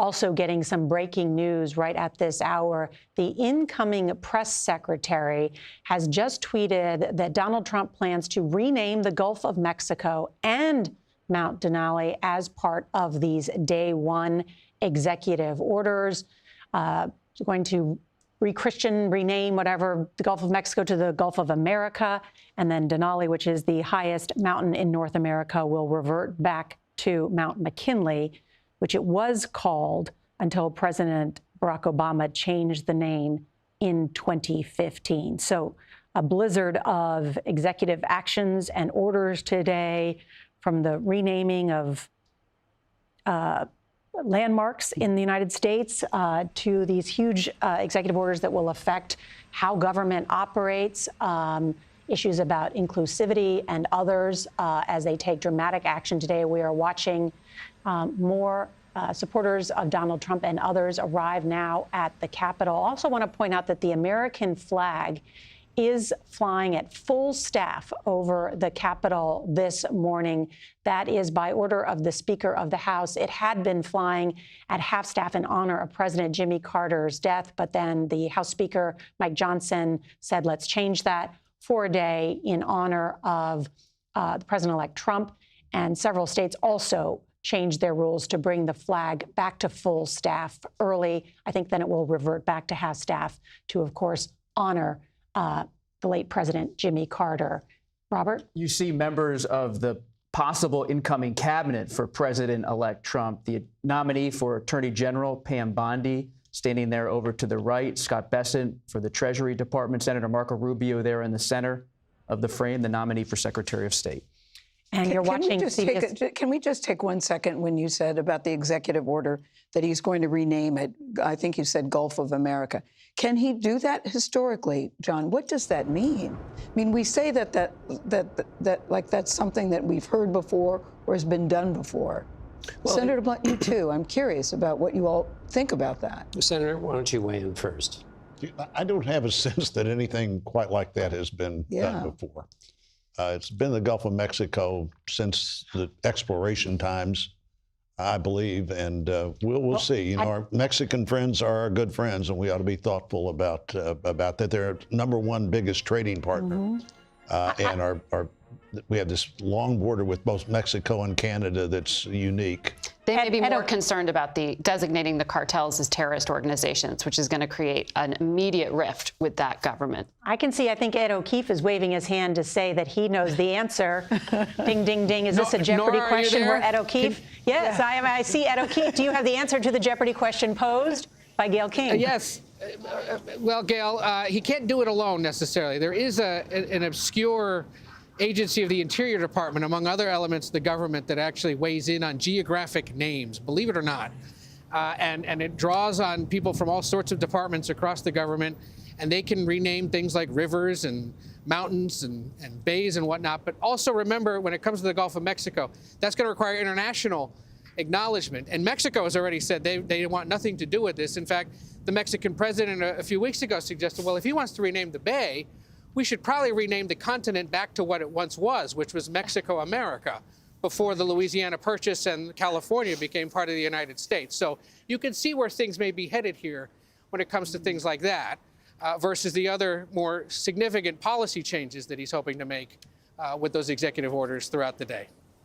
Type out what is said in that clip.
Also getting some breaking news right at this hour. The incoming press secretary has just tweeted that Donald Trump plans to rename the Gulf of Mexico and Mount Denali as part of these day one executive orders. Going to rename whatever the Gulf of Mexico to the Gulf of America. And then Denali, which is the highest mountain in North America, will revert back to Mount McKinley, which it was called until President Barack Obama changed the name in 2015. So a blizzard of executive actions and orders today, from the renaming of landmarks in the United States to these huge executive orders that will affect how government operates, issues about inclusivity and others as they take dramatic action today. We are watching more supporters of Donald Trump and others arrive now at the Capitol. I also want to point out that the American flag is flying at full staff over the Capitol this morning. That is by order of the Speaker of the House. It had been flying at half staff in honor of President Jimmy Carter's death, but then the House Speaker, Mike Johnson, said, let's change that for a day in honor of President-elect Trump. And several states also changed their rules to bring the flag back to full staff early. I think then it will revert back to half staff to, of course, honor the late President Jimmy Carter. Robert? You see members of the possible incoming cabinet for President-elect Trump. The nominee for Attorney General, Pam Bondi, standing there over to the right. Scott Bessent for the Treasury Department. Senator Marco Rubio there in the center of the frame, the nominee for Secretary of State. And you're watching CBS. Can we just take 1 second when you said about the executive order that he's going to rename it? I think you said Gulf of America. Can he do that historically, John? What does that mean? I mean, we say that like that's something that we've heard before or has been done before. Well, Senator Blunt, you too. I'm curious about what you all think about that. Senator, why don't you weigh in first? I don't have a sense that anything quite like that has been done before. It's been the Gulf of Mexico since the exploration times, I believe, and we'll see. You know, our Mexican friends are our good friends, and we ought to be thoughtful about that. They're our #1 biggest trading partner, and we have this long border with both Mexico and Canada that's unique. They may be more concerned about designating the cartels as terrorist organizations, which is going to create an immediate rift with that government. I think Ed O'Keefe is waving his hand to say that he knows the answer. Ding, ding, ding. Is this a Jeopardy Norah, question where Ed O'Keefe? Yes, I am. I see Ed O'Keefe. Do you have the answer to the Jeopardy question posed by Gayle King? Yes. Well, Gayle, he can't do it alone necessarily. There is an obscure agency of the Interior Department, among other elements of the government, that actually weighs in on geographic names, believe it or not. And it draws on people from all sorts of departments across the government, and they can rename things like rivers and mountains and bays and whatnot. But also remember, when it comes to the Gulf of Mexico, that's going to require international acknowledgement. And Mexico has already said they want nothing to do with this. In fact, the Mexican president a few weeks ago suggested, well, if he wants to rename the bay, we should probably rename the continent back to what it once was, which was Mexico America, before the Louisiana Purchase and California became part of the United States. So you can see where things may be headed here when it comes to things like that, versus the other more significant policy changes that he's hoping to make with those executive orders throughout the day.